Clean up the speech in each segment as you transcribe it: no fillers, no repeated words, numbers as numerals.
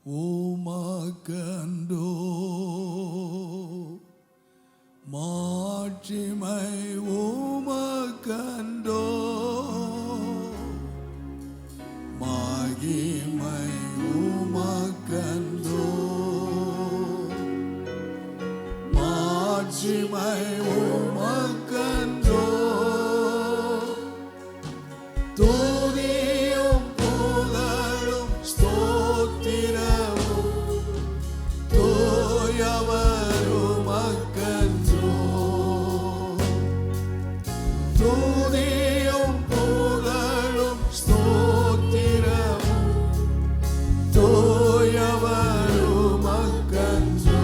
உமக்கன்றோ மாட்சிமை, உமக்கன்றோ மகிமை, உமக்கன்றோ மாட்சிமை, உமக்கன்றோ துதியும் புகழும் ஸ்தோத்திரமும் தூயவர் உமக்கன்றோ துதியும் புகழும் ஸ்தோத்திரமும் தூயவர் உமக்கன்றோ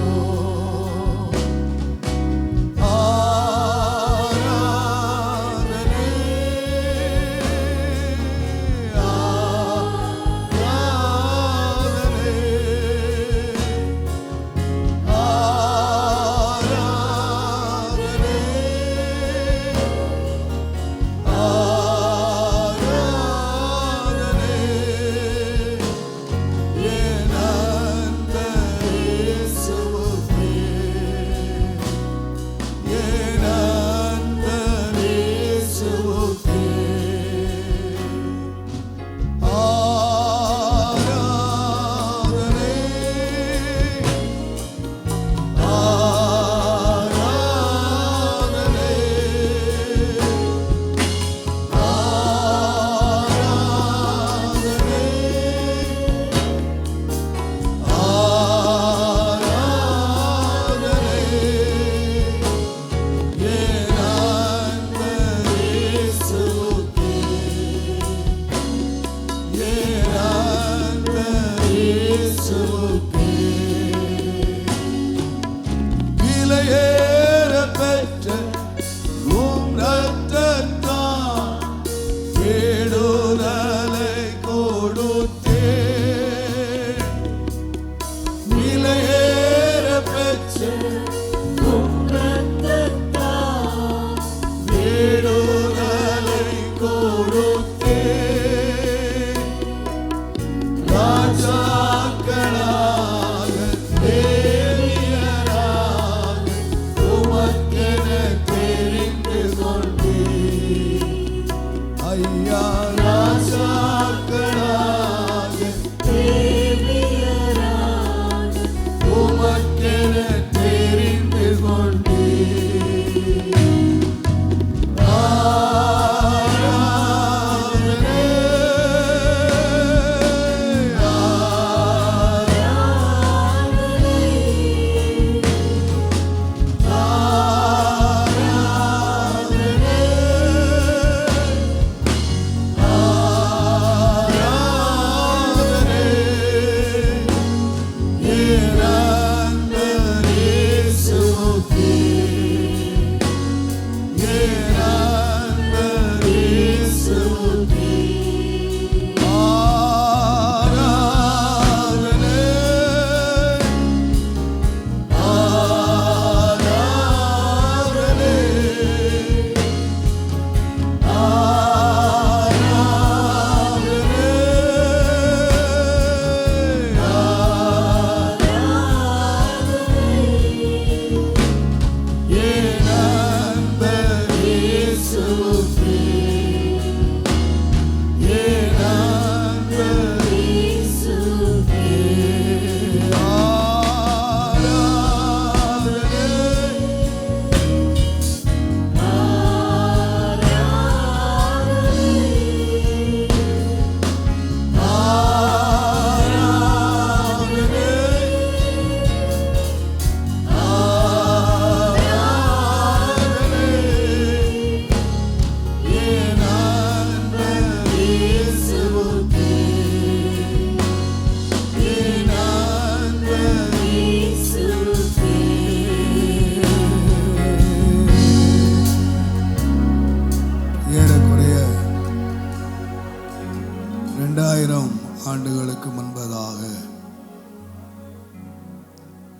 ஆண்டுகளுக்கு முன்பதாக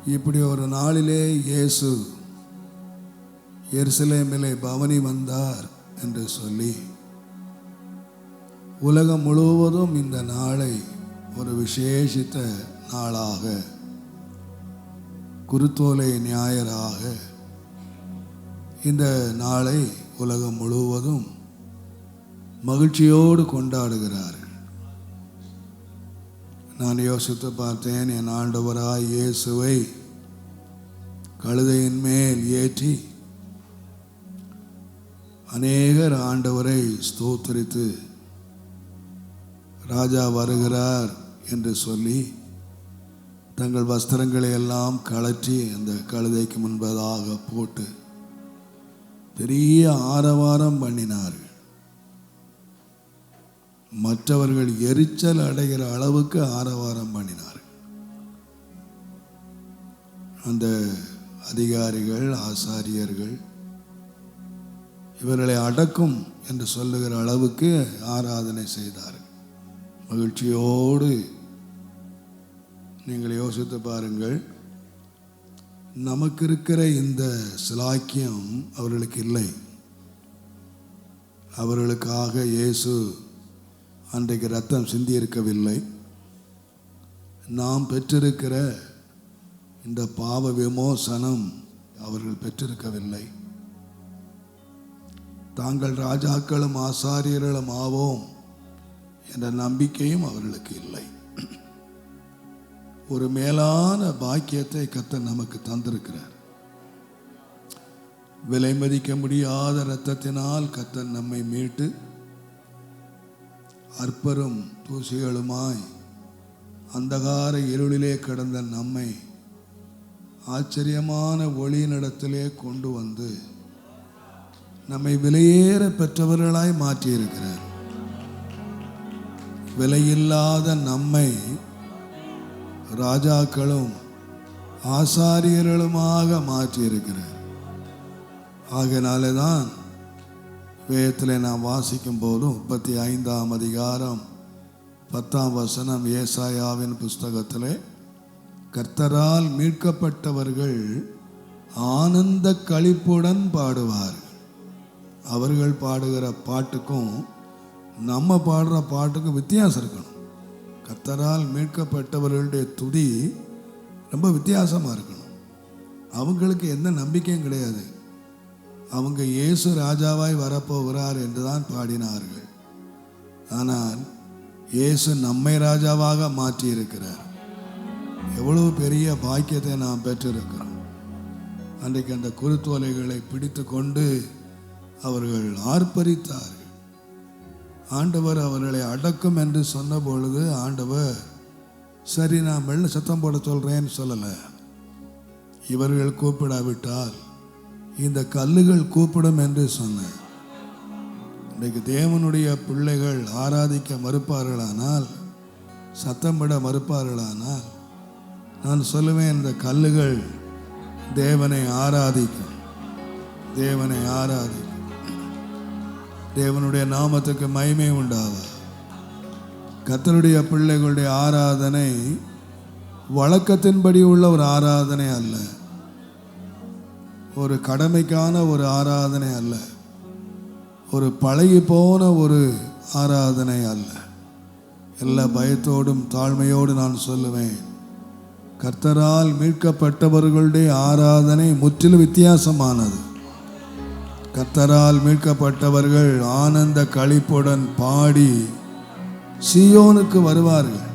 இப்படி ஒரு நாளிலே இயேசு எருசலேமிலே பவனி வந்தார் என்று சொல்லி உலகம் முழுவதும் இந்த நாளை ஒரு விசேஷித்த நாளாக, குருத்தோலை ஞாயிறாக இந்த நாளை உலகம் முழுவதும் மகிழ்ச்சியோடு கொண்டாடுகிறார்கள். நான் யோசித்து பார்த்தேன், என் ஆண்டவராய் இயேசுவை கழுதையின் மேல் ஏற்றி அநேகர் ஆண்டவரை ஸ்தோத்திரித்து ராஜா வருகிறார் என்று சொல்லி தங்கள் வஸ்திரங்களை எல்லாம் கழற்றி அந்த கழுதைக்கு முன்பதாக போட்டு பெரிய ஆரவாரம் பண்ணினார்கள். மற்றவர்கள் எரிச்சல் அடைகிற அளவுக்கு ஆரவாரம் பண்ணினார்கள். அந்த அதிகாரிகள், ஆசாரியர்கள் இவர்களை அடக்கும் என்று சொல்லுகிற அளவுக்கு ஆராதனை செய்தார்கள். மகிழ்ச்சியோடு நீங்கள் யோசித்து பாருங்கள், நமக்கு இருக்கிற இந்த சிலாக்கியம் அவர்களுக்கு இல்லை. அவர்களுக்காக இயேசு அன்றைக்கு ரத்தம் சிந்தியிருக்கவில்லை. நாம் பெற்றிருக்கிற இந்த பாவ விமோசனம் அவர்கள் பெற்றிருக்கவில்லை. தாங்கள் ராஜாக்களும் ஆசாரியர்களும் ஆவோம் என்ற நம்பிக்கையும் அவர்களுக்கு இல்லை. ஒரு மேலான பாக்கியத்தை கர்த்தர் நமக்கு தந்திருக்கிறார். விலை மதிக்க முடியாத இரத்தத்தினால் கர்த்தர் நம்மை மீட்டு அற்பரும் தூசிகளுமாய் அந்தகார இருளிலே கிடந்த நம்மை ஆச்சரியமான ஒளியினிடத்திலே கொண்டு வந்து நம்மை விலையேற பெற்றவர்களாய் மாற்றியிருக்கிறார். விலையில்லாத நம்மை ராஜாக்களும் ஆசாரியர்களுமாக மாற்றியிருக்கிறார். ஆகையினாலே தான் வேதத்தில் நாம் வாசிக்கும் போதும் 35ஆம் அதிகாரம் 10ஆம் வசனம் ஏசாயாவின் புஸ்தகத்திலே, கர்த்தரால் மீட்கப்பட்டவர்கள் ஆனந்த களிப்புடன் பாடுவார்கள். அவர்கள் பாடுகிற பாட்டுக்கும் நம்ம பாடுற பாட்டுக்கும் வித்தியாசம் இருக்கணும். கர்த்தரால் மீட்கப்பட்டவர்களுடைய துதி ரொம்ப வித்தியாசமாக இருக்கணும். அவங்களுக்கு எந்த நம்பிக்கையும் கிடையாது. அவங்க இயேசு ராஜாவாய் வரப்போகிறார் என்று தான் பாடினார்கள். ஆனால் இயேசு நம்மை ராஜாவாக மாற்றி இருக்கிறார். எவ்வளவு பெரிய பாக்கியத்தை நாம் பெற்றிருக்கிறோம். அன்றைக்கு அந்த குருத்தோலைகளை பிடித்து கொண்டு அவர்கள் ஆர்ப்பரித்தார்கள். ஆண்டவர் அவர்களை அடக்கும் என்று சொன்ன பொழுது ஆண்டவர் சரி நான் மெல்ல சத்தம் போட சொல்கிறேன்னு சொல்லலை. இவர்கள் கூப்பிடாவிட்டால் இந்த கல்லுகள் கூப்பிடும் என்று சொன்னார். இன்றைக்கு தேவனுடைய பிள்ளைகள் ஆராதிக்க மறுப்பார்களானால், சத்தமிட மறுப்பார்களானால், நான் சொல்லுவேன், இந்த கல்லுகள் தேவனை ஆராதிக்கும். தேவனை ஆராதிக்கும். தேவனுடைய நாமத்துக்கு மகிமை உண்டாவா. கர்த்தருடைய பிள்ளைகளுடைய ஆராதனை வழக்கத்தின்படி உள்ள ஒரு ஆராதனை அல்ல, ஒரு கடமைக்கான ஒரு ஆராதனை அல்ல, ஒரு பழகி போன ஒரு ஆராதனை அல்ல. எல்லா பயத்தோடும் தாழ்மையோடு நான் சொல்லுவேன், கர்த்தரால் மீட்கப்பட்டவர்களுடைய ஆராதனை முற்றிலும் வித்தியாசமானது. கர்த்தரால் மீட்கப்பட்டவர்கள் ஆனந்த களிப்புடன் பாடி சீயோனுக்கு வருவார்கள்.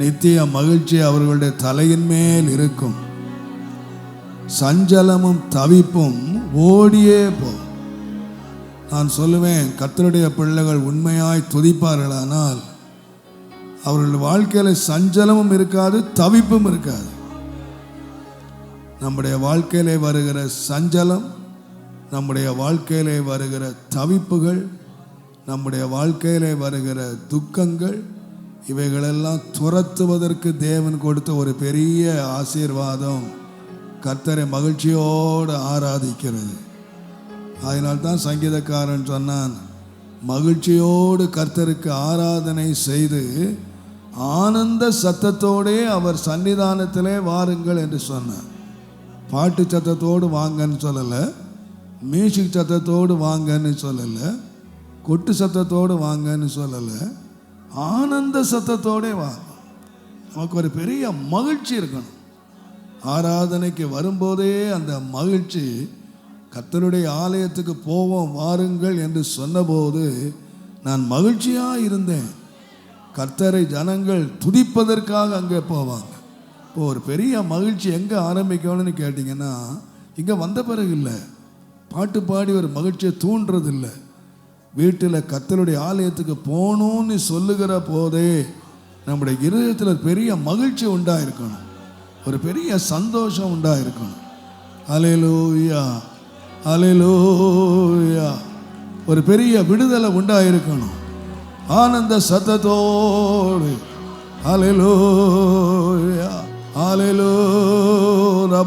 நித்திய மகிழ்ச்சி அவர்களுடைய தலையின் மேல் இருக்கும். சஞ்சலமும் தவிப்பும் ஓடியே போ. நான் சொல்லுவேன், கர்த்தருடைய பிள்ளைகள் உண்மையாய் துதிப்பார்களானால் அவர்கள் வாழ்க்கையில் சஞ்சலமும் இருக்காது, தவிப்பும் இருக்காது. நம்முடைய வாழ்க்கையிலே வருகிற சஞ்சலம், நம்முடைய வாழ்க்கையிலே வருகிற தவிப்புகள், நம்முடைய வாழ்க்கையிலே வருகிற துக்கங்கள், இவைகளெல்லாம் துரத்துவதற்கு தேவன் கொடுத்த ஒரு பெரிய ஆசீர்வாதம் கர்த்தரை மகிழ்ச்சியோடு ஆராதிக்கிறது. அதனால்தான் சங்கீதக்காரன் சொன்னான், மகிழ்ச்சியோடு கர்த்தருக்கு ஆராதனை செய்து ஆனந்த சத்தத்தோடே அவர் சன்னிதானத்திலே வாருங்கள் என்று சொன்னார். பாட்டு சத்தத்தோடு வாங்கன்னு சொல்லலை, மியூசிக் சத்தத்தோடு வாங்கன்னு சொல்லலை, கொட்டு சத்தத்தோடு வாங்கன்னு சொல்லலை, ஆனந்த சத்தத்தோடே வாங்க. நமக்கு ஒரு பெரிய மகிழ்ச்சி இருக்கணும். ஆராதனைக்கு வரும்போதே அந்த மகிழ்ச்சி, கர்த்தருடைய ஆலயத்துக்கு போவோம் வாருங்கள் என்று சொன்னபோது நான் மகிழ்ச்சியாக இருந்தேன். கர்த்தரை ஜனங்கள் துதிப்பதற்காக அங்கே போவாங்க. இப்போ ஒரு பெரிய மகிழ்ச்சி எங்கே ஆரம்பிக்கணும்னு கேட்டிங்கன்னா, இங்கே வந்த பிறகு இல்லை, பாட்டு பாடி ஒரு மகிழ்ச்சியை தூண்டுறதில்லை. வீட்டில் கர்த்தருடைய ஆலயத்துக்கு போகணும்னு சொல்லுகிற போதே நம்முடைய இருதயத்தில் ஒரு பெரிய மகிழ்ச்சி உண்டாயிருக்கணும், ஒரு பெரிய சந்தோஷம் உண்டாயிருக்கணும். அல்லேலூயா, அல்லேலூயா. ஒரு பெரிய விடுதலை உண்டாயிருக்கணும் ஆனந்த சத்தத்தோடு. அல்லேலூயா, அல்லேலூயா.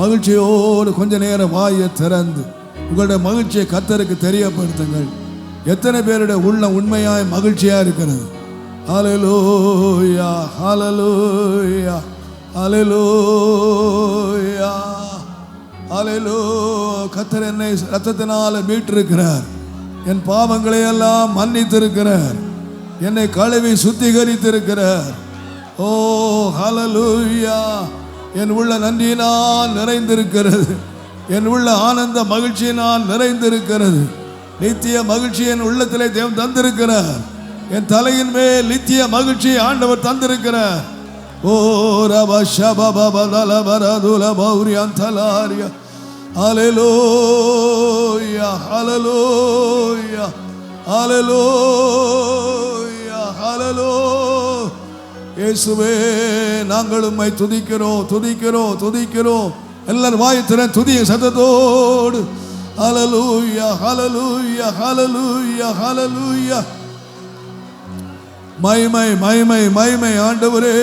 மகிழ்ச்சியோடு கொஞ்ச நேரம் வாயை திறந்து உங்களுடைய மகிழ்ச்சியை கர்த்தருக்கு தெரியப்படுத்துங்கள். எத்தனை பேருடைய உள்ளம் உண்மையாய் மகிழ்ச்சியா இருக்கிறது? அல்லேலூயா, அல்லேலூயா, அல்லேலூயா, அல்லேலூயா. கர்த்தர் என்னை இரத்தத்தினால மீட்டிருக்கிறார், என் பாவங்களை எல்லாம் மன்னித்திருக்கிறார், என்னை கழுவி சுத்திகரித்திருக்கிறார். ஓ அல்லேலூயா. என் உள்ள நன்றியினால் நிறைந்திருக்கிறது, என் உள்ள ஆனந்த மகிழ்ச்சியினால் நிறைந்திருக்கிறது. நித்திய மகிழ்ச்சி என் உள்ளத்திலே தேவன் தந்திருக்கிறார். என் தலையின் மேல் நித்திய மகிழ்ச்சி ஆண்டவர் தந்திருக்கிறார். ஓ ரப ஷபபபலல பரதுல பௌரியந்தலாரியா. அல்லேலூயா, அல்லேலூயா, அல்லேலூயா, அல்லேலூயா. இயேசுவே, நாங்கள் உம்மை துதிக்கிறோம், துதிக்கிறோம், துதிக்கிறோம். எல்லாரும் வாயை திறந்து துதிய சத்தத்தோடு. ஹல்லேலூயா, ஹல்லேலூயா, ஹல்லேலூயா, ஹல்லேலூயா. மகிமை, மகிமை, மகிமை. ஆண்டவரே,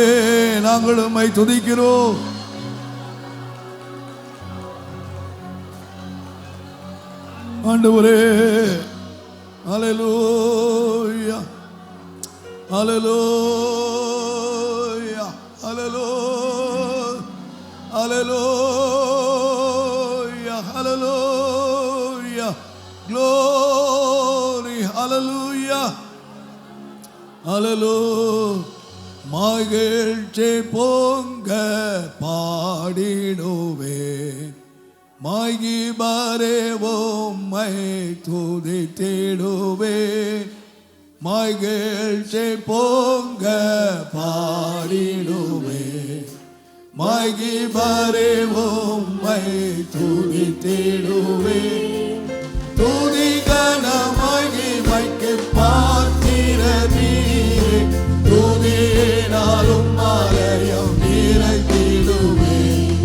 நாங்கள் உம்மை துதிக்கிறோம். ஆண்டவரே, ஹல்லேலூயா, ஹல்லேலூயா, ஹல்லேலூயா, ஹல்லேலூயா, ஹல்லேலூயா. Glory, hallelujah, hallelujah. மகிழ்ச்சி பொங்க பாடிடுவேன், மகிபரே உம்மை துதித்திடுவேன். மகிழ்ச்சி பொங்க பாடிடுவேன், மகிபரே உம்மை துதித்திடுவேன். துதி கன மகிமைக்கு பாத்திர நீரே, துதியினாலும் ஆலயம் நிறைந்திடுவேன்.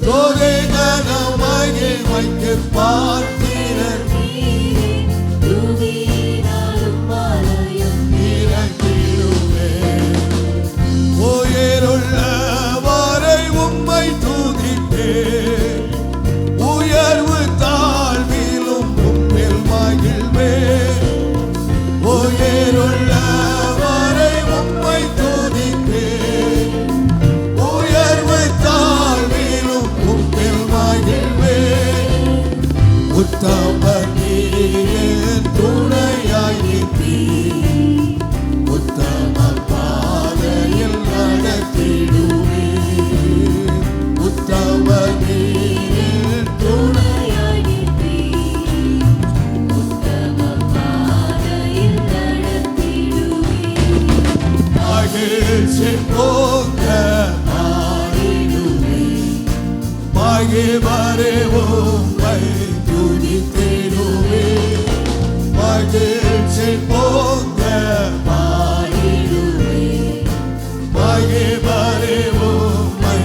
துதி கன மகிமைக்கு பாத்திர நீரே, துதியினாலும் ஆலயம் நிறைந்திடுவேன். உயிருள்ளவரை உம்மை துதிப்பேன், உயர்வு தாழ்விலும் உம்மில் மகிழ்வேன். உயிருள்ளவரை உம்மை துதிப்பேன், உயர்வு தாழ்விலும் உம்மில் மகிழ்வேன். உத்தம நீரே துணையாய் நிற்பீர், உத்தம பாதையில் நடத்திடுவீர். உத்தம நீரே துணையாய் நிற்பீர், உத்தம பாதையில் நடத்திடுவீர். மகிழ்ச்சி பொங்க பாடிடுவேன், மகிபரே உம்மை துதித்திடுவேன். மகிழ்ச்சி பொங்க பாடிடுவேன், மகிபரே உம்மை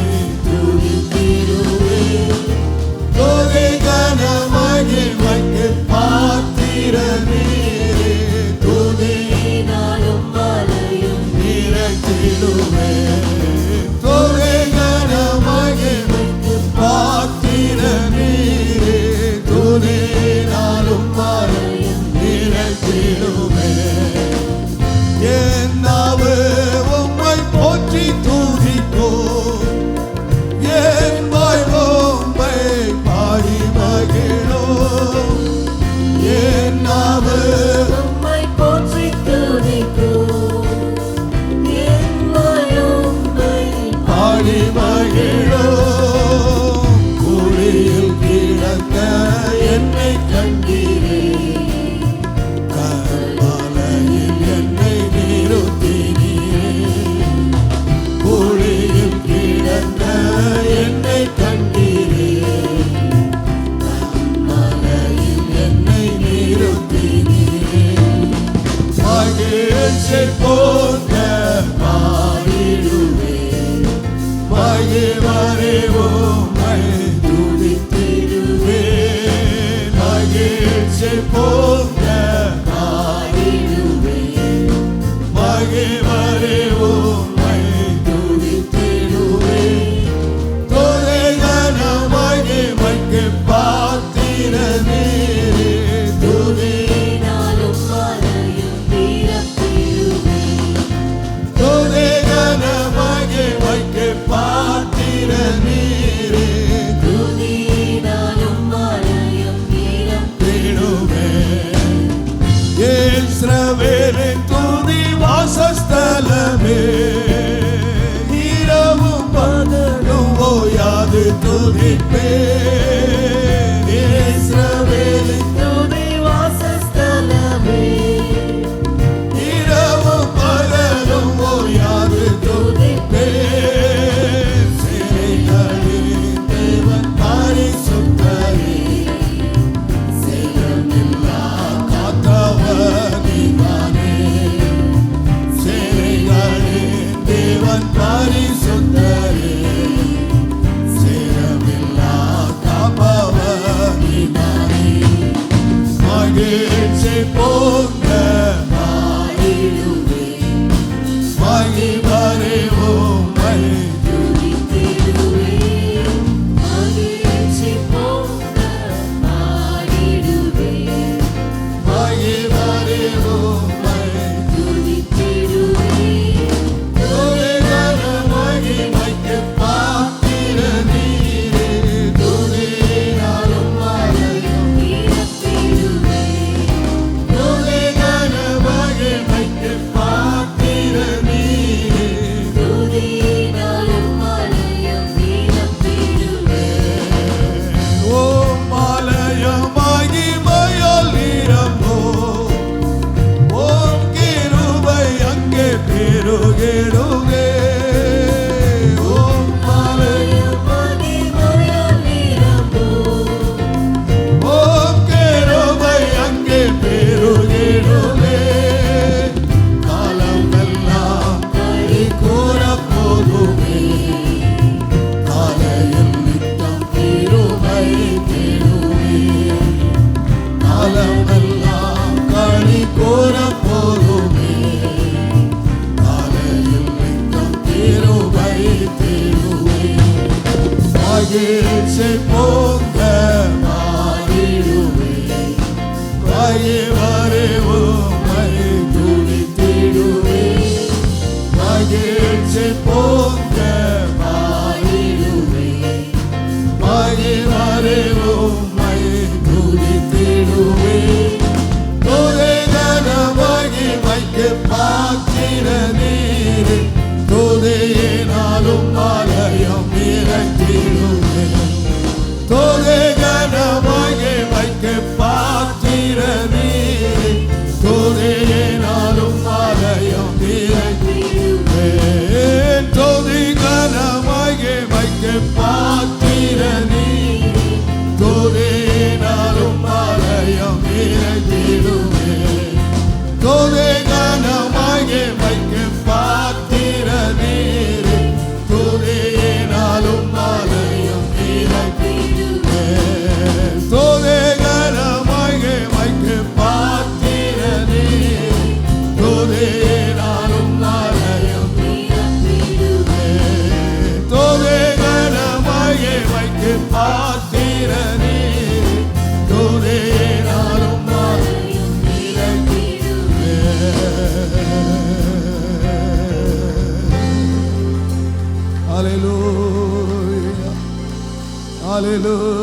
துதித்திடுவேன். துதி கன மகிமைக்கு பாத்திர நீரே, துதியினாலும் ஆலயம் நிறைந்திடுவேன். துதி கன மகிமைக்கு பாத்திர நீரே, துதியினாலும் ஆலயம் நிறைந்திடுவேன். என் நாவு உம்மை போற்றி துதிக்கும், என் வாய் உம்மை பாடி மகிழும். என் நாவு உம்மை போற்றி துதிக்கும்,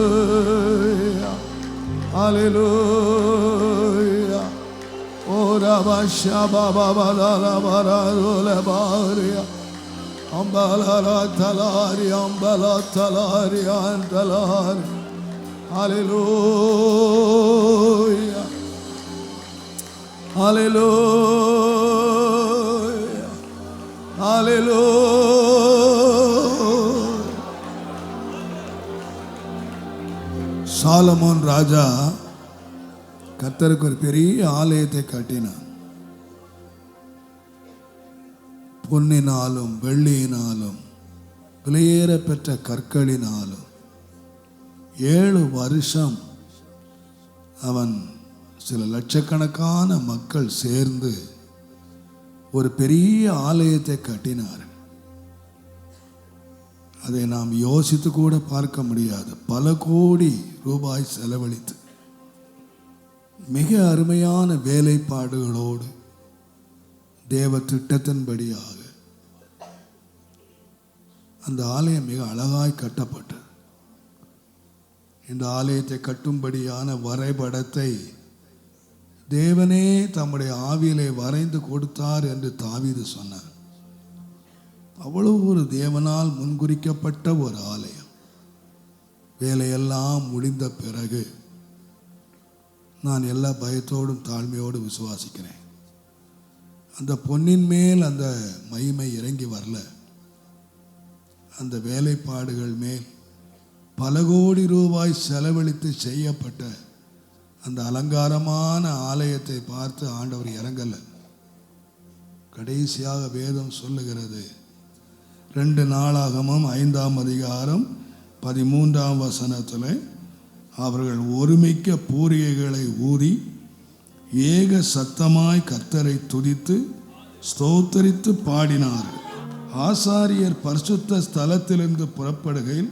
Hallelujah. Hallelujah. Ora basha baba bala bara le baria. Ambala talari antalari. Hallelujah. Hallelujah. Hallelujah. Solomon ராஜா கர்த்தருக்கு ஒரு பெரிய ஆலயத்தை கட்டினான். பொன்னினாலும் வெள்ளியினாலும் விலையேற பெற்ற கற்களினாலும் 7 வருஷம் அவன் சில லட்சக்கணக்கான மக்கள் சேர்ந்து ஒரு பெரிய ஆலயத்தை கட்டினார். அதை நாம் யோசித்து கூட பார்க்க முடியாது. பல கோடி ரூபாய் செலவழித்து மிக அருமையான வேலைப்பாடுகளோடு தேவ திட்டத்தின்படியாக அந்த ஆலயம் மிக அழகாய் கட்டப்பட்டது. இந்த ஆலயத்தை கட்டும்படியான வரைபடத்தை தேவனே தம்முடைய ஆவியிலே வரைந்து கொடுத்தார் என்று தாவீது சொன்னார். அவ்வளவு ஒரு தேவனால் முன்குறிக்கப்பட்ட ஒரு ஆலயம். வேலையெல்லாம் முடிந்த பிறகு நான் எல்லா பயத்தோடும் தாழ்மையோடு விசுவாசிக்கிறேன், அந்த பொன்னின் மேல் அந்த மகிமை இறங்கி வரல. அந்த வேலைப்பாடுகள் மேல் பல கோடி ரூபாய் செலவழித்து செய்யப்பட்ட அந்த அலங்காரமான ஆலயத்தை பார்த்து ஆண்டவர் இறங்கல. கடைசியாக வேதம் சொல்லுகிறது, 2 நாளாகமம் 5ஆம் அதிகாரம் 13ஆம் வசனத்தில், அவர்கள் ஒருமிக்க பூரிகைகளை ஊதி ஏக சத்தமாய் கர்த்தரை துதித்து ஸ்தோத்தரித்து பாடினார்கள். ஆசாரியர் பரிசுத்த ஸ்தலத்திலிருந்து புறப்படுகையில்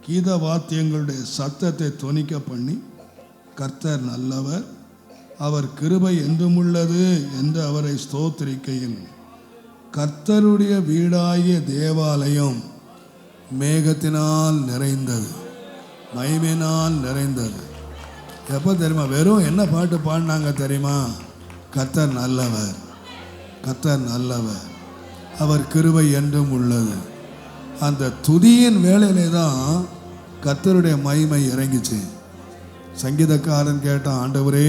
கீத வாத்தியங்களுடைய சத்தத்தை தொனிக்க பண்ணி, கர்த்தர் நல்லவர், அவர் கிருபை என்றுமுள்ளது என்று அவரை ஸ்தோத்திரிக்கையில் கர்த்தருடைய வீடாகிய தேவாலயம் மேகத்தினால் நிறைந்தது, மகிமையினால் நிறைந்தது. எப்போ தெரியுமா? வெறும் என்ன பாட்டு பாடினாங்க தெரியுமா? கர்த்தர் நல்லவர், கர்த்தர் நல்லவர், அவர் கிருபை என்றும் உள்ளது. அந்த துதியின் வேளையிலே தான் கர்த்தருடைய மகிமை இறங்கிச்சு. சங்கீதக்காரன் கேட்டான், ஆண்டவரே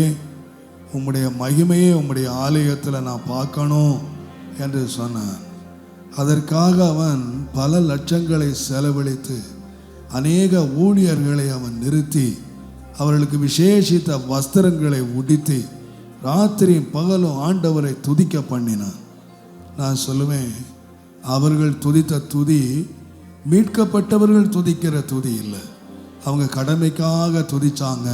உம்முடைய மகிமையை உம்முடைய ஆலயத்தில் நான் பார்க்கணும் என்று சொன்னான். அதற்காக அவன் பல லட்சங்களை செலவழித்து அநேக ஊழியர்களை அவன் நிறுத்தி அவர்களுக்கு விசேஷித்த வஸ்திரங்களை உடுத்தி ராத்திரியும் பகலும் ஆண்டவரை துதிக்க பண்ணினான். நான் சொல்லுவேன், அவர்கள் துதித்த துதி மீட்கப்பட்டவர்கள் துதிக்கிற துதி இல்லை. அவங்க கடமைக்காக துதிச்சாங்க,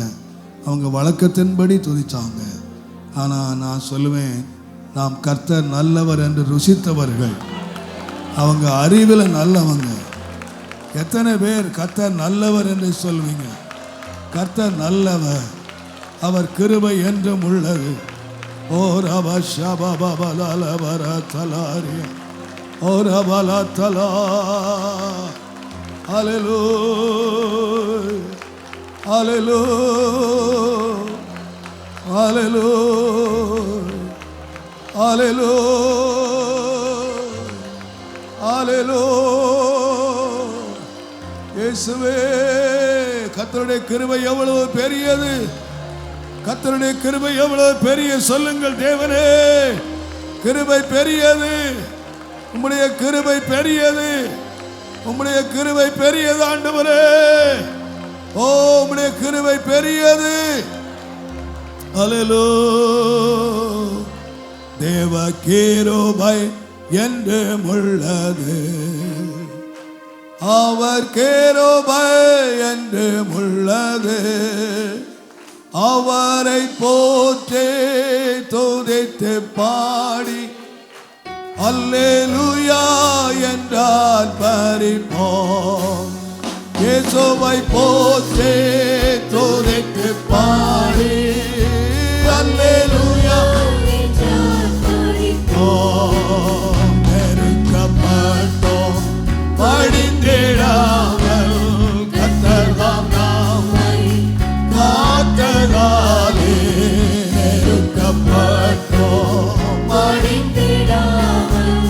அவங்க வழக்கத்தின்படி துதிச்சாங்க. ஆனால் நான் சொல்லுவேன், நாம் கர்த்தர் நல்லவர் என்று ருசித்தவர்கள், அவங்க அறிவில் நல்லவங்க. எத்தனை பேர் கர்த்தர் நல்லவர் என்று சொல்வீங்க? கர்த்தர் நல்லவர், அவர் கிருபை என்றும் உள்ளது. ஓ ரபா ஷபா பலல வர தலாரியா, ஓ ரபல தலா, ஹல்லேலூயா, ஹல்லேலூயா, ஹல்லேலூயா, ஹல்லேலூயா, ஹல்லேலூயா. இயேசுவே, கர்த்தருடைய கிருபை எவ்வளவு பெரியது, கர்த்தருடைய கிருபை எவ்வளவு பெரிய. சொல்லுங்கள், தேவனே கிருபை பெரியது, உம்முடைய கிருபை பெரியது, உம்முடைய கிருபை பெரியது ஆண்டவரே. ஓ, உம்முடைய கிருபை பெரியது. ஹல்லேலூயா. தேவ கிருபை என்றும் உள்ளது, அவர் கிருபை என்றும் உள்ளது. அவரை போற்றி துதித்து பாடி அல்லேலூயா என்றால் பரிபோம். இயேசுவை போற்றி துதித்து பாடி அல்லேலூயா என்றால் பரிபோம். நெருக்கப்பட்டோம் படிந்திடாமல் கர்த்தர் தாம் நம்மை காத்ததாலே, நெருக்கப்பட்டோம் படிந்திடாமல்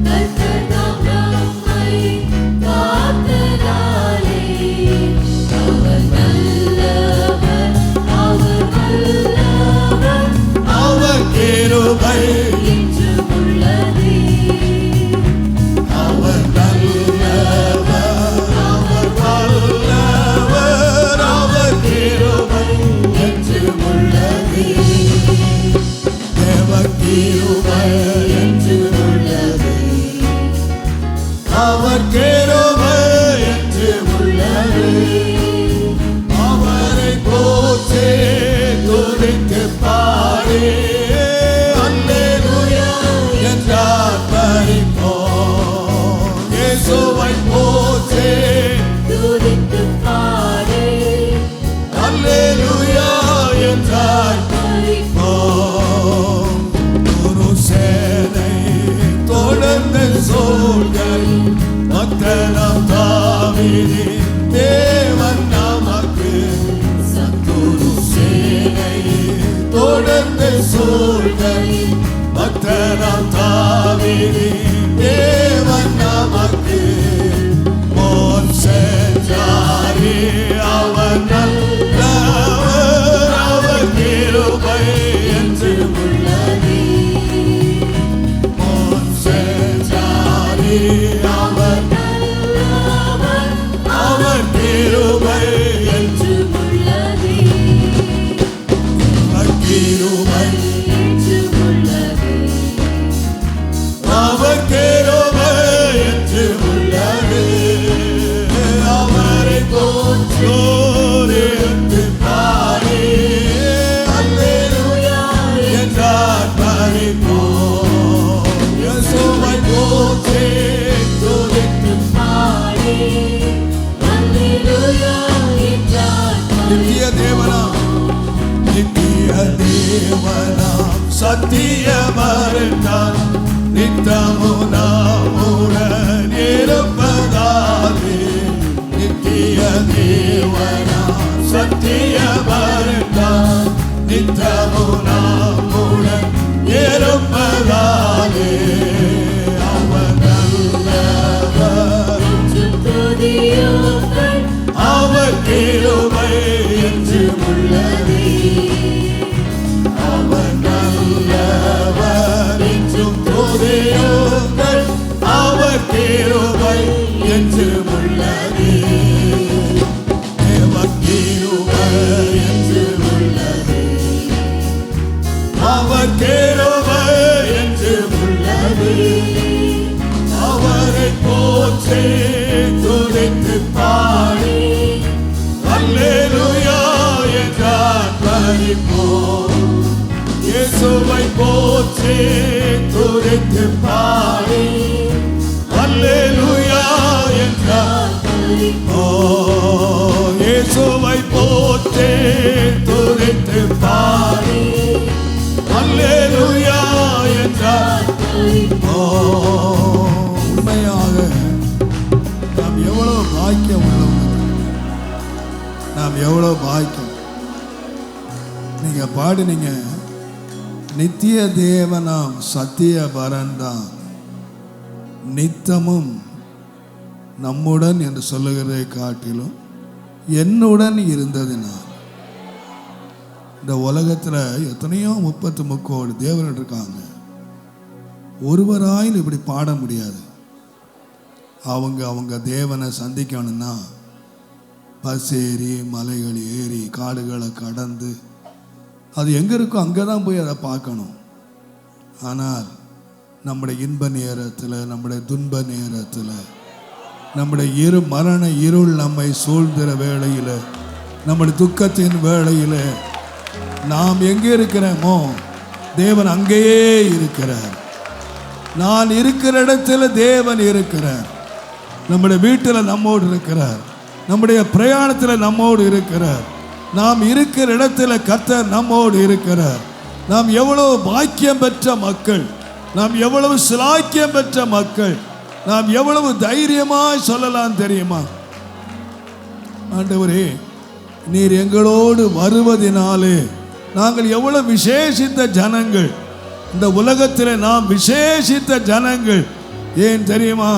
கர்த்தர் தாம் நம்மை காத்ததாலே, அவர் பக்தனாம் தாவீதின் தேவன் நமக்கு சத்துரு சேனையை தொடர்ந்து சூழ்கையில் பக்தனாம் தாவீதின் தேவன் நமக்கு முன் சென்றாரே. அவர் நல்லவர், அவர் கிருபை என்று உள்ளது. முன் சென்றாரே, அவர் நல்லவர், அவர் கிருபை என்று உள்ளது. கிருபை என்று உள்ளது. அவர் கிருபை என்று உள்ளது. அவரை போற்றி பாடி அல்லேலூயா என்றார் பரிபூர்ண. இயேசுவை போற்றி துதித்து பாடி அல்லேலூயா என்றார். நித்திய தேவனாம் சத்தியமருண்டான் நித்தமும் நாமுடன் இருப்பதாலே. நித்திய தேவனாம் சத்தியமருண்டான் நித்தமும் நாமுடன் இருப்பதாலே. அவர் நல்லவர், அவர் கிருபை என்று உள்ளது. அவர் நல்லவர் என்றும் துதியுங்கள், அவர் கிருபை என்று உள்ளது. அவர் கிருபை என்று உள்ளது. அவர் கிருபை என்று உள்ளது. அவரை போற்றி துதித்து பாடி அல்லேலூயா என்றார் பரிபூர்ண. இயேசுவை போற்றி துதித்து பாடி அல்லேலூயா என்றார். ஓ இயேசுவை போற்றி துதித்து பாடி அல்லேலூயா என்றார். ஓ உண்மையாக நாம் எவ்வளவு பாக்கியம் உள்ளவங்க, நாம் எவ்வளவு பாக்கியம். நீங்க பாடுனீங்க, நித்திய தேவனாம் சத்திய பரன்தான் நித்தமும் நம்முடன் என்று சொல்லுகிறதை காட்டிலும் என்னுடன் இருந்ததினால். இந்த உலகத்தில் எத்தனையோ 33 கோடி தேவர்கள் இருக்காங்க. ஒருவராயில் இப்படி பாட முடியாது. அவங்க தேவனை சந்திக்கணும்னா பசேரி மலைகள் ஏறி காடுகளை கடந்து அது எங்கே இருக்கோ அங்கே தான் போய் அதை பார்க்கணும். ஆனால் நம்முடைய இன்ப நேரத்தில், நம்முடைய துன்ப நேரத்தில், நம்முடைய மரண இருள் நம்மை சூழ்கிற வேளையில், நம்முடைய துக்கத்தின் வேளையில் நாம் எங்கே இருக்கிறோமோ தேவன் அங்கேயே இருக்கிறார். நான் இருக்கிற இடத்துல தேவன் இருக்கிறார். நம்முடைய வீட்டில் நம்மோடு இருக்கிறார். நம்முடைய பிரயாணத்தில் நம்மோடு இருக்கிறார். நாம் இருக்கிற இடத்துல கர்த்தர் நம்மோடு இருக்கிறார். நாம் எவ்வளவு பாக்கியம் பெற்ற மக்கள், நாம் எவ்வளவு சிலாக்கியம் பெற்ற மக்கள், நாம் எவ்வளவு தைரியமாய் சொல்லலாம் தெரியுமா? ஆண்டவரே, நீர் எங்களோடு வருவதினாலே நாங்கள் எவ்வளவு விசேஷித்த ஜனங்கள். இந்த உலகத்தில் நாம் விசேஷித்த ஜனங்கள். ஏன் தெரியுமா?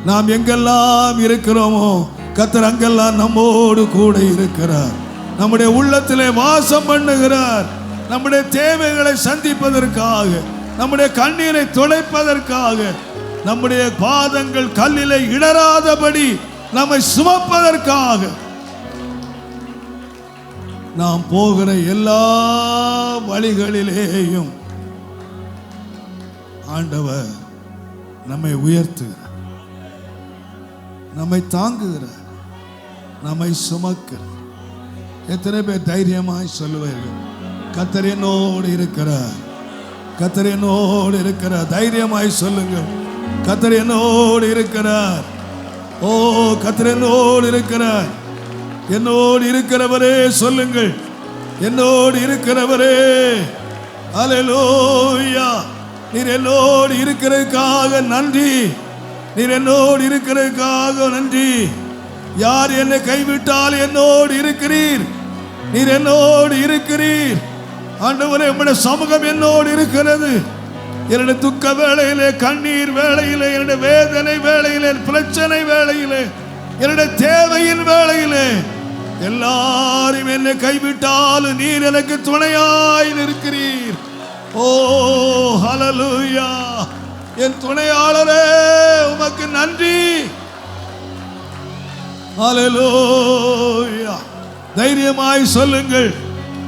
நாம் எங்கெல்லாம் இருக்கிறோமோ கர்த்தர் அங்கெல்லாம் நம்மோடு கூட இருக்கிறார். நம்முடைய உள்ளத்திலே வாசம் பண்ணுகிறார். நம்முடைய தேவைகளை சந்திப்பதற்காக, நம்முடைய கண்ணீரை துடைப்பதற்காக, நம்முடைய பாதங்கள் கல்லிலே இடராதபடி நம்மை சுமப்பதற்காக, நாம் போகிற எல்லா வழிகளிலேயும் ஆண்டவர் நம்மை உயர்த்துகிறார், நம்மை தாங்குகிறார், நம்மை சுமக்கிறார். எத்தனை பேர் தைரியமாய் சொல்லுவார்கள், கர்த்தர் என்னோடு இருக்கிறார், கர்த்தர் என்னோடு இருக்கிறார். தைரியமாய் சொல்லுங்கள், கர்த்தர் என்னோடு இருக்கிறார். ஓ, கர்த்தர் என்னோடு இருக்கிறார். என்னோடு இருக்கிறவரே சொல்லுங்கள், என்னோடு இருக்கிறவரே. அல்லேலூயா. நீர் என்னோடு இருக்கிறதுக்காக நன்றி. நீர் என்னோடு இருக்கிறதுக்காக நன்றி. யார் என்னை கைவிட்டால் என்னோடு இருக்கிறீர். நீர் என்னோடு இருக்கிறீர் ஆண்டவரே. உம்முடைய சமூகம் என்னோடு இருக்கிறது. என்னுடைய துக்க வேளையிலே, கண்ணீர் வேளையிலே, என்னுடைய வேதனை வேளையிலே, பிரச்சனை வேளையிலே, என்னுடைய தேவையின் வேளையிலே, எல்லாரும் என்னை கைவிட்டாலும் நீர் எனக்கு துணையாய் இருக்கிறீர். ஓ ஹல்லேலூயா. என் துணையாளரே உமக்கு நன்றி. ஹல்லேலூயா. தைரியமாய் சொல்லுங்கள்.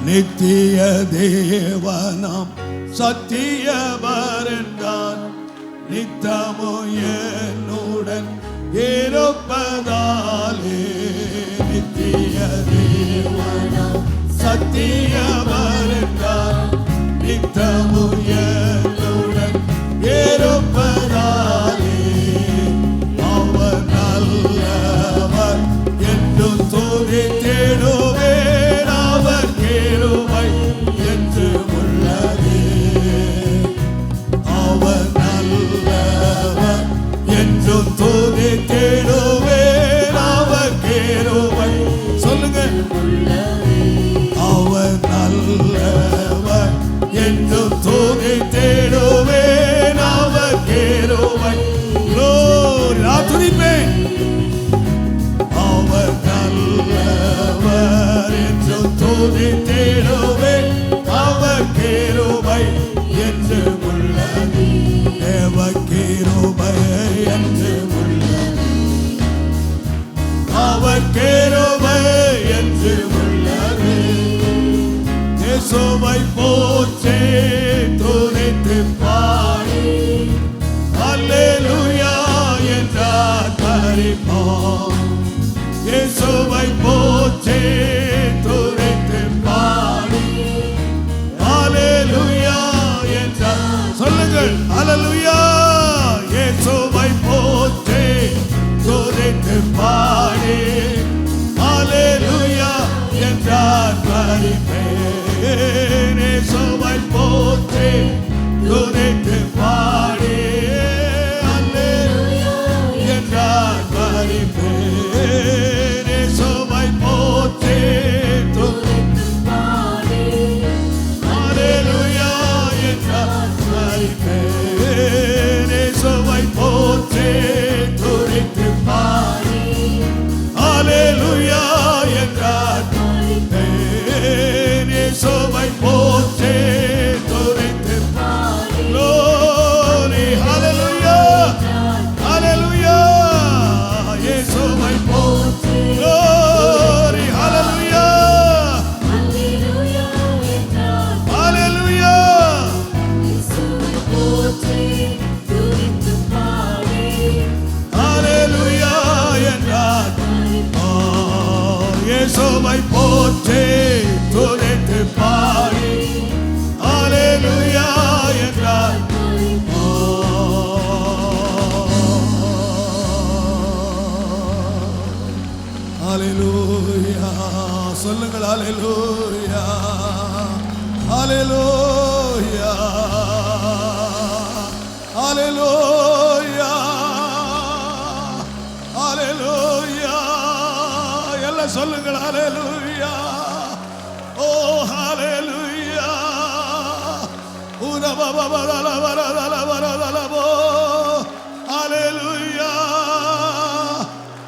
நித்திய தேவனாம் சத்தியவர் என்றார், நித்தமோ என்னுடன் இருப்பதாலே. நித்திய தேவனாம் சத்தியவர் என்றார், நித்தமோ என்னுடன் இருப்பதாலே. அவர் நல்லவர் என்று துதித்திடுவேன், அவர் கிருபை என்று உள்ளதே. அவர் நல்லவர் என்று துதித்திடுவேன், அவர் கிருபை சொல்லுங்க. அவர் நல்லவர் என்று துதித்திடுவேன், அவர் கிருபை. நான் துதிப்பேன். அவர் நல்லவர் என்று துதித்திடுவேன், அவர் கிருபை என்று உள்ளது. தேவ கிருபை என்று உள்ளது, அவர் கிருபை என்று உள்ளது. இயேசுவை போற்றி துதித்து பாடி அல்லேலூயா என்றார் பரிபூரண. இயேசுவை போற்றி துதித்து பாடி அல்லேலூயா என்றார். சொல்லுங்கள் அல்லேலூயா. இயேசுவை போற்றி துதித்து பாடி அல்லேலூயா என்றார் பரிபூரண. இயேசுவை போற்றி துதித்து பாடி அல்லேலூயா என்றார் பரிபூரண. இயேசுவை போற்றி துதித்து பாடி அல்லேலூயா என்றார் பரிபூரண. இயேசுவை போற்றி துதித்து பாடி அல்லேலூயா என்றார் பரிபூரண. இயேசுவை போற்றி துதித்து பாடி glory hallelujah hallelujah. இயேசுவை போற்றி glory hallelujah hallelujah. இயேசுவை போற்றி துதித்து பாடி hallelujah என்றார். இயேசுவை போற்றி துதித்து பாடி அல்லேலூயா என்றார். அல்லேலூயா சொல்லுங்கள். அல்லேலூயா அல்லேலூயா அல்லேலூயா அல்லேலூயா எல்லாம் சொல்லுங்கள். அல்லேலூயா. ஓ ஹalleluya. உரபபபலவரதலவரதலவோ ஹalleluya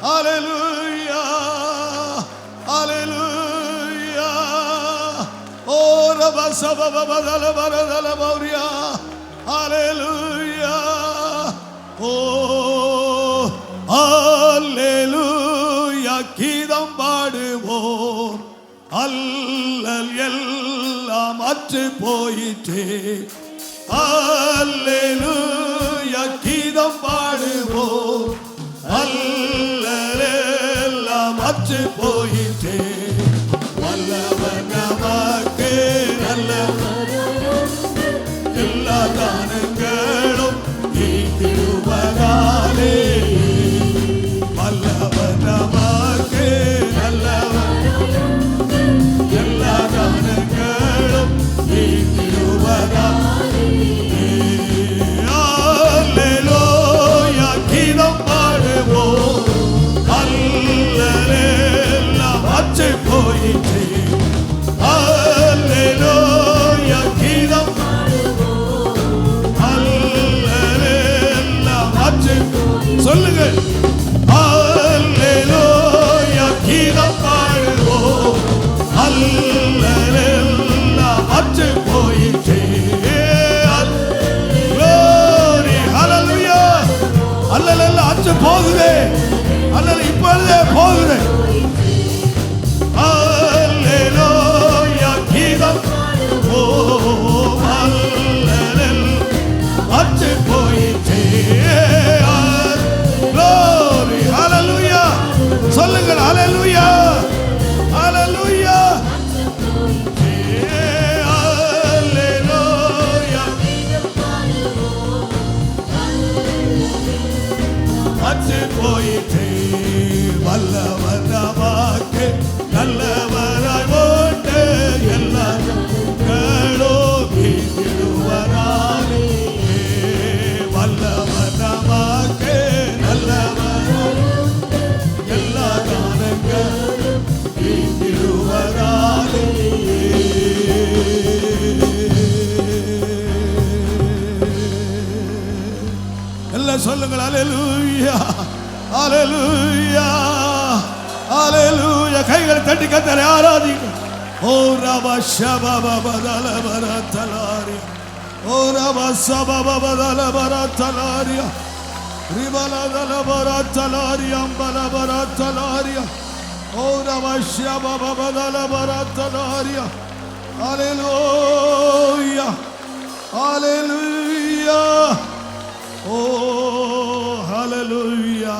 ஹalleluya ஹalleluya. ஓ ரபசபபபலவரதலவரியா ஹalleluya. ஓ ஹalleluya. கீதம் பாடுவோம். அல்லல் எல்லாம் அற்று போயிற்றே. அல்லேலூயா. கீதம் பாடுவோம். அல்லல் எல்லாம் அற்று போயிற்றே. வல்லவர் நமக்கு நல்லவர், எல்லா தானங்களும் ஈட்டிடுவதாலே. வல்லவர் நமக்கு நல்லவர், எல்லா தானங்களும் ஈட்டிடுவதாலே. அல்லேலூயா. கீதம் சொல்லுங்கள். அல்லேலூயா கீதம் பாடுவோம், அல்லேலூயா அற்று போயிற்றே. glory ஹalleluya. அல்லேலூயா அற்று போகுதே, அல்லேலூயா இப்பொழுதே போகுதே. அல்லேலூயா கீதம் பாடுவோம், அல்லேலூயா அற்று போயிற்றே. glory hallelujah. சொல்லுங்கள் hallelujah, hallelujah, hallelujah. அற்று போயிற்றே. வல்லவர் நமக்கு நல்லவராய் ஓட்டு எல்லா வீழ்த்திடுவராலே. வல்லவர் நமக்கு நல்லவராய் எல்லா காலங்களும் வீழ்த்திடுவராலே. எல்லாம் சொல்லுங்கள் அல்லேலூயா, அல்லேலூயா, அல்லேலூயா. கைகளை தட்டி கர்த்தரை ஆராதிங்க. ஓ ரபா ஷபபபதல பரதலாரி, ஓ ரபா சபபபதல பரதலாரி, ரிபலதல பரதலாரி, அம்பல பரதலாரி, ஓ ரபா ஷபபபதல பரதலாரி. அல்லேலூயா, அல்லேலூயா. ஓ ஹalleluya,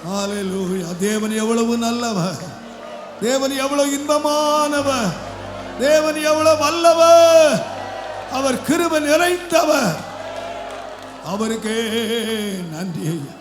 ஹalleluya. தேவன் எவ்வளவு நல்லவர், தேவன் எவ்வளவு இன்பமானவர், தேவன் எவ்வளவு வல்லவர், அவர் கிருபை நிறைந்தவர். அவருக்கே நன்றி ஐயா.